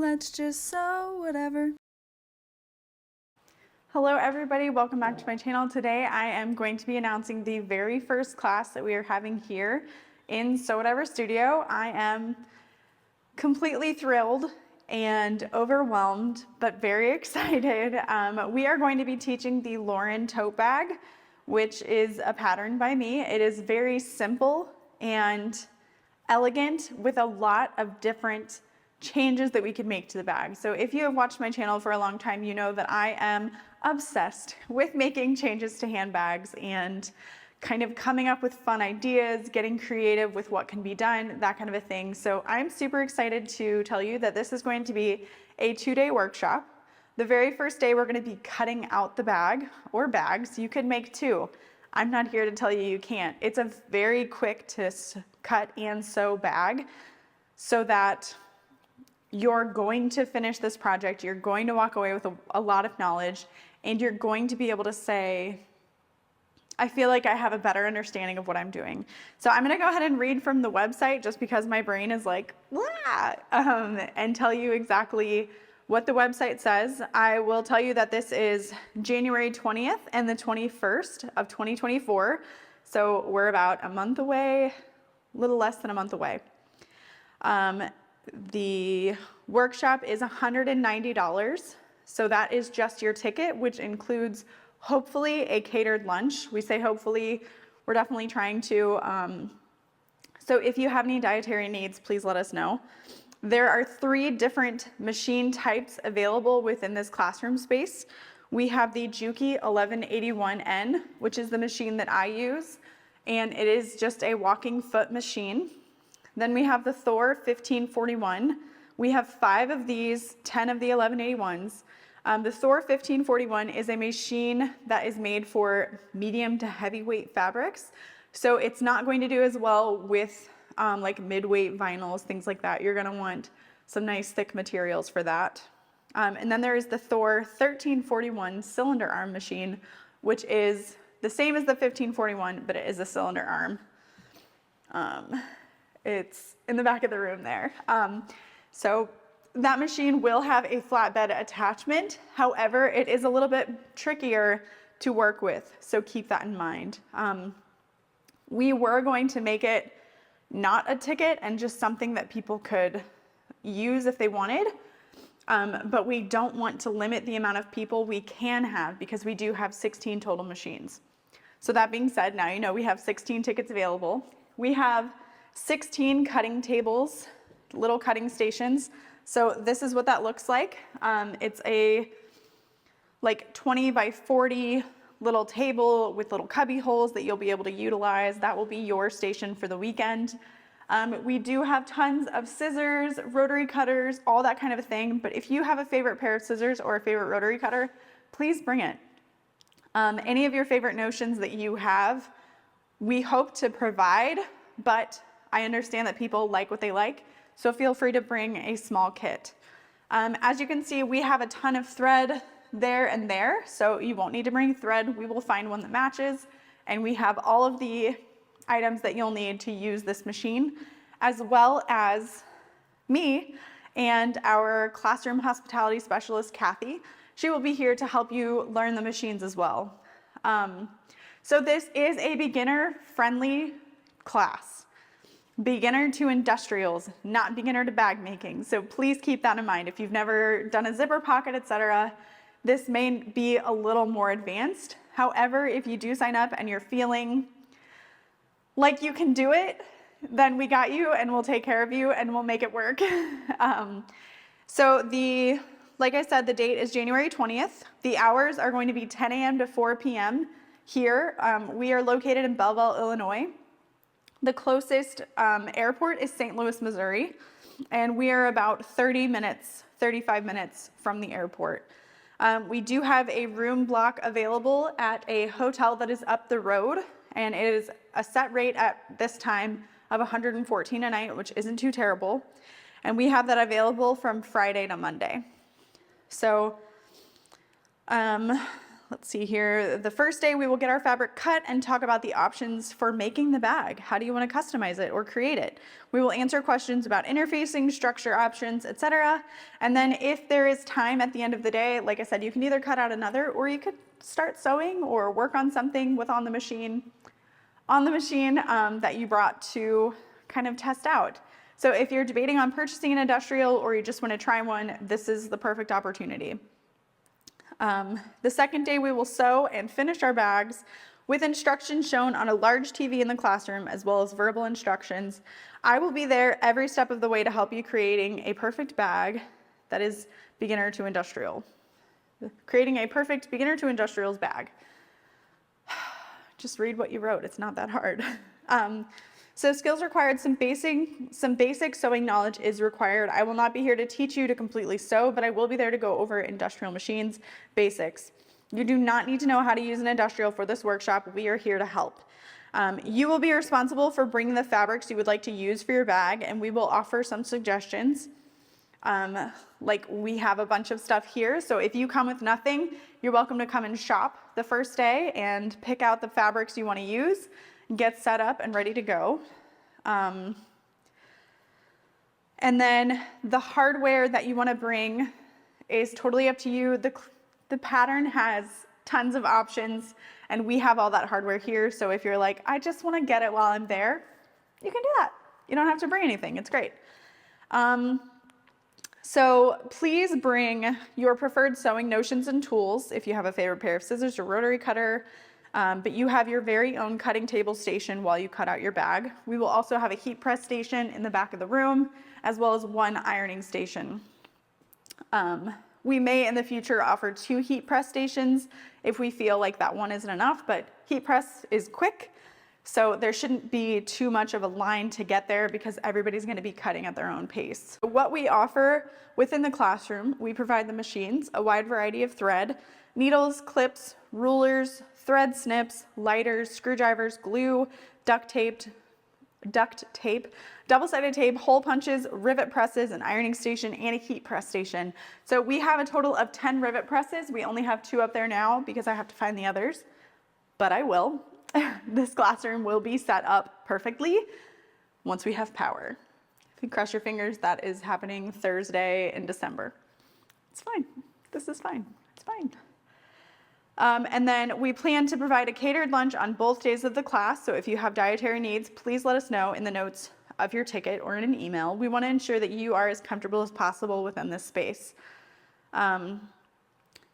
let's just sew whatever. Hello everybody, welcome back to my channel. Today I am going to be announcing the very first class that we are having here in Sew Whatever Studio. I am completely thrilled and overwhelmed, but very excited. We are going to be teaching the Lauren tote bag, which is a pattern by me. It is very simple and elegant with a lot of different changes that we could make to the bag. So if you have watched my channel for a long time, you know that I am obsessed with making changes to handbags and kind of coming up with fun ideas, getting creative with what can be done, that kind of a thing. So I'm super excited to tell you that this is going to be a 2-day workshop. The very first day we're going to be cutting out the bag or bags. You could make 2. I'm not here to tell you you can't. It's a very quick to cut and sew bag so that you're going to finish this project, you're going to walk away with a lot of knowledge, and you're going to be able to say, I feel like I have a better understanding of what I'm doing. So I'm gonna go ahead and read from the website just because my brain is like, and tell you exactly what the website says. I will tell you that this is January 20th and the 21st of 2024. So we're about a month away, a little less than a month away. The workshop is $190. So that is just your ticket, which includes hopefully a catered lunch. We say hopefully, we're definitely trying to. So if you have any dietary needs, please let us know. There are 3 different machine types available within this classroom space. We have the Juki 1181N, which is the machine that I use, and it is just a walking foot machine. Then we have the Thor 1541. We have 5 of these, 10 of the 1181s. The Thor 1541 is a machine that is made for medium to heavyweight fabrics. So it's not going to do as well with like mid-weight vinyls, things like that. You're gonna want some nice thick materials for that. And then there is the Thor 1341 cylinder arm machine, which is the same as the 1541, but it is a cylinder arm. It's in the back of the room there. So that machine will have a flatbed attachment. However, it is a little bit trickier to work with, so keep that in mind. We were going to make it not a ticket and just something that people could use if they wanted, but we don't want to limit the amount of people we can have because we do have 16 total machines. So that being said, now you know we have 16 tickets available. We have 16 cutting tables, little cutting stations. So this is what that looks like. It's a like 20 by 40 little table with little cubby holes that you'll be able to utilize. That will be your station for the weekend. We do have tons of scissors, rotary cutters, all that kind of a thing. But if you have a favorite pair of scissors or a favorite rotary cutter, please bring it. Any of your favorite notions that you have, we hope to provide, but I understand that people like what they like. So feel free to bring a small kit. As you can see, we have a ton of thread there and there, so you won't need to bring thread. We will find one that matches, and we have all of the items that you'll need to use this machine, as well as me and our classroom hospitality specialist, Kathy. She will be here to help you learn the machines as well. So this is a beginner-friendly class. Beginner to industrials, not beginner to bag making. So please keep that in mind. If you've never done a zipper pocket, etc., this may be a little more advanced. However, if you do sign up and you're feeling like you can do it, then we got you and we'll take care of you and we'll make it work. Like I said, the date is January 20th. The hours are going to be 10 a.m. to 4 p.m. here. We are located in Belleville, Illinois. The closest airport is St. Louis, Missouri, and we are about 35 minutes from the airport. We do have a room block available at a hotel that is up the road, and it is a set rate at this time of $114 a night, which isn't too terrible. And we have that available from Friday to Monday. So let's see here. The first day we will get our fabric cut and talk about the options for making the bag. How do you want to customize it or create it? We will answer questions about interfacing, structure options, etc. And then if there is time at the end of the day, like I said, you can either cut out another or you could start sewing or work on something on the machine that you brought to kind of test out. So if you're debating on purchasing an industrial or you just want to try one, this is the perfect opportunity. The second day we will sew and finish our bags with instructions shown on a large TV in the classroom as well as verbal instructions. I will be there every step of the way to help you creating a perfect bag that is beginner to industrial. Creating a perfect beginner to industrials bag. Just read what you wrote, it's not that hard. So skills required, some basic sewing knowledge is required. I will not be here to teach you to completely sew, but I will be there to go over industrial machines basics. You do not need to know how to use an industrial for this workshop. We are here to help. You will be responsible for bringing the fabrics you would like to use for your bag, and we will offer some suggestions. Like we have a bunch of stuff here, so if you come with nothing, you're welcome to come and shop the first day and pick out the fabrics you want to use, get set up and ready to go. And then the hardware that you want to bring is totally up to you. The pattern has tons of options and we have all that hardware here, so if you're like, I just want to get it while I'm there, you can do that. You don't have to bring anything, it's great. So please bring your preferred sewing notions and tools if you have a favorite pair of scissors or rotary cutter, but you have your very own cutting table station while you cut out your bag. We will also have a heat press station in the back of the room, as well as one ironing station. We may in the future offer 2 heat press stations if we feel like that one isn't enough, but heat press is quick, so there shouldn't be too much of a line to get there because everybody's going to be cutting at their own pace. What we offer within the classroom, we provide the machines, a wide variety of thread, needles, clips, rulers, thread snips, lighters, screwdrivers, glue, duct tape, double-sided tape, hole punches, rivet presses, an ironing station, and a heat press station. So we have a total of 10 rivet presses. We only have 2 up there now because I have to find the others, but I will. This classroom will be set up perfectly once we have power. If you cross your fingers, that is happening Thursday in December. It's fine. This is fine. It's fine. And then we plan to provide a catered lunch on both days of the class. So if you have dietary needs, please let us know in the notes of your ticket or in an email. We want to ensure that you are as comfortable as possible within this space.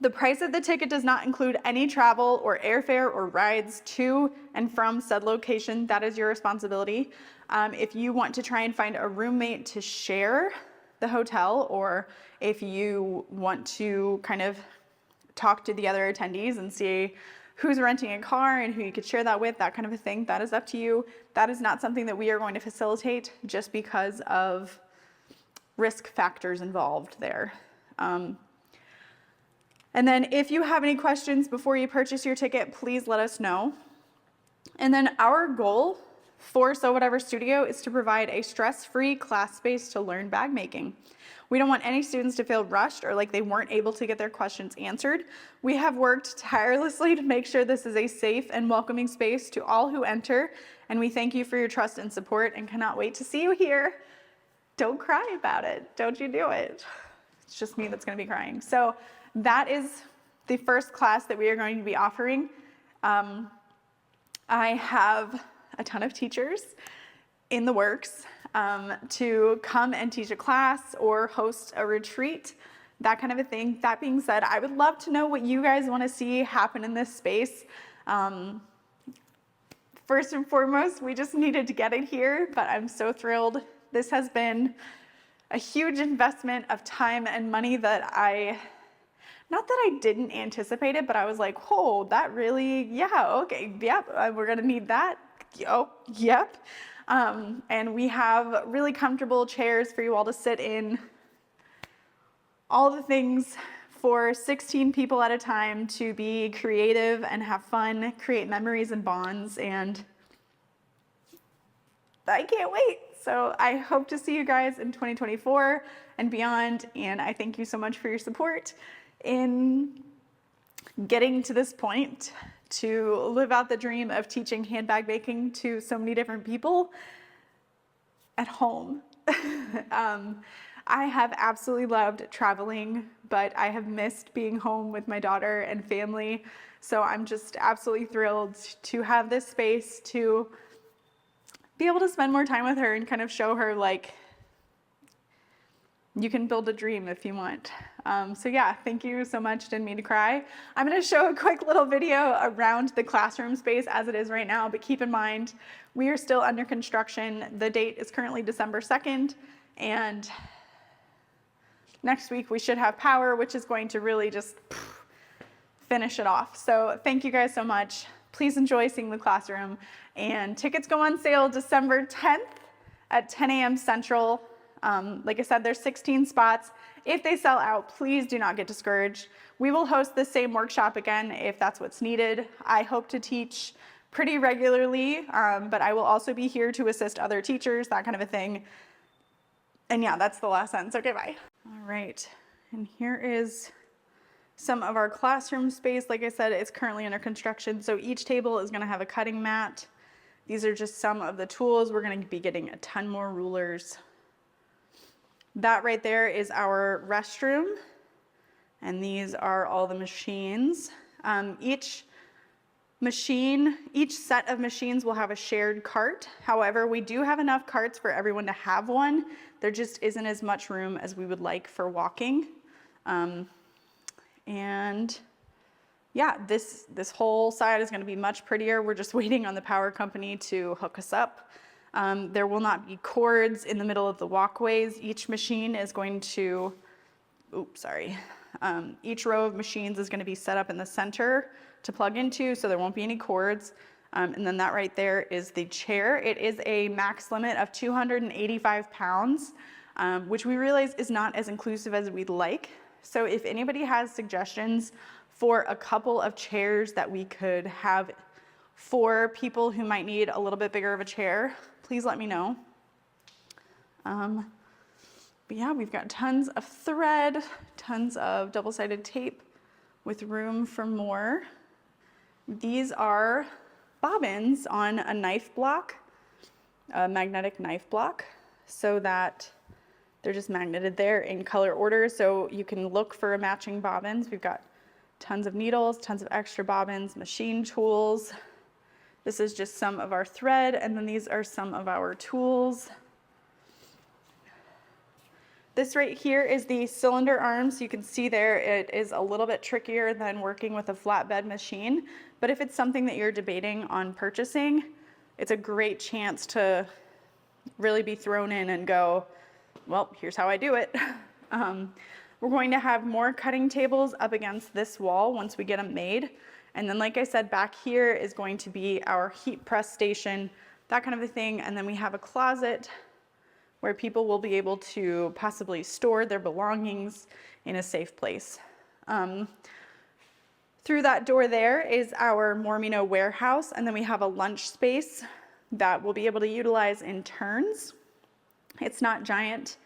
The price of the ticket does not include any travel or airfare or rides to and from said location. That is your responsibility. If you want to try and find a roommate to share the hotel, or if you want to kind of talk to the other attendees and see who's renting a car and who you could share that with, that kind of a thing, that is up to you. That is not something that we are going to facilitate just because of risk factors involved there. And then if you have any questions before you purchase your ticket, please let us know. And then our goal for Sew Whatever Studio is to provide a stress-free class space to learn bag making. We don't want any students to feel rushed or like they weren't able to get their questions answered. We have worked tirelessly to make sure this is a safe and welcoming space to all who enter, and we thank you for your trust and support and cannot wait to see you here. Don't cry about it. Don't you do it. It's just me that's going to be crying. So that is the first class that we are going to be offering. I have a ton of teachers in the works to come and teach a class or host a retreat, that kind of a thing. That being said, I would love to know what you guys want to see happen in this space. First and foremost, we just needed to get it here, but I'm so thrilled. This has been a huge investment of time and money that not that I didn't anticipate it, but I was like, oh, that really, yeah, okay, yep, we're gonna need that. Oh, yep. And we have really comfortable chairs for you all to sit in. All the things for 16 people at a time to be creative and have fun, create memories and bonds, and I can't wait. So I hope to see you guys in 2024 and beyond, and I thank you so much for your support in getting to this point to live out the dream of teaching handbag making to so many different people at home. I have absolutely loved traveling, but I have missed being home with my daughter and family. So I'm just absolutely thrilled to have this space to be able to spend more time with her and kind of show her, like, you can build a dream if you want. So yeah, thank you so much. Didn't mean to cry. I'm going to show a quick little video around the classroom space as it is right now, but keep in mind, we are still under construction. The date is currently December 2nd, and next week we should have power, which is going to really just finish it off. So thank you guys so much. Please enjoy seeing the classroom, and tickets go on sale December 10th at 10 a.m. Central. Like I said, there's 16 spots. If they sell out, please do not get discouraged. We will host the same workshop again if that's what's needed. I hope to teach pretty regularly, but I will also be here to assist other teachers, that kind of a thing. And yeah, that's the last sentence. Okay, bye. All right, and here is some of our classroom space. Like I said, it's currently under construction, so each table is gonna have a cutting mat. These are just some of the tools. We're gonna be getting a ton more rulers. That right there is our restroom, and these are all the machines. Each set of machines will have a shared cart. However, we do have enough carts for everyone to have one. There just isn't as much room as we would like for walking. And yeah, this whole side is gonna be much prettier. We're just waiting on the power company to hook us up. There will not be cords in the middle of the walkways. Each machine is going to, each row of machines is going to be set up in the center to plug into, so there won't be any cords. And then that right there is the chair. It is a max limit of 285 pounds, which we realize is not as inclusive as we'd like. So if anybody has suggestions for a couple of chairs that we could have for people who might need a little bit bigger of a chair, please let me know. But yeah, we've got tons of thread, tons of double-sided tape with room for more. These are bobbins on a knife block, a magnetic knife block, so that they're just magneted there in color order, so you can look for matching bobbins. We've got tons of needles, tons of extra bobbins, machine tools. This is just some of our thread, and then these are some of our tools. This right here is the cylinder arms. You can see there it is a little bit trickier than working with a flatbed machine, but if it's something that you're debating on purchasing, it's a great chance to really be thrown in and go, well, here's how I do it. We're going to have more cutting tables up against this wall once we get them made. And then, like I said, back here is going to be our heat press station, that kind of a thing. And then we have a closet where people will be able to possibly store their belongings in a safe place. Through that door there is our Mormino warehouse, and then we have a lunch space that we'll be able to utilize in turns. It's not giant.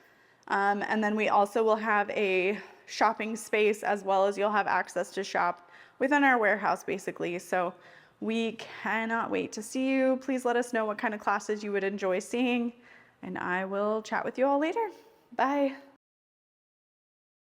And then we also will have a shopping space, as well as you'll have access to shop within our warehouse, basically. So we cannot wait to see you. Please let us know what kind of classes you would enjoy seeing, and I will chat with you all later. Bye.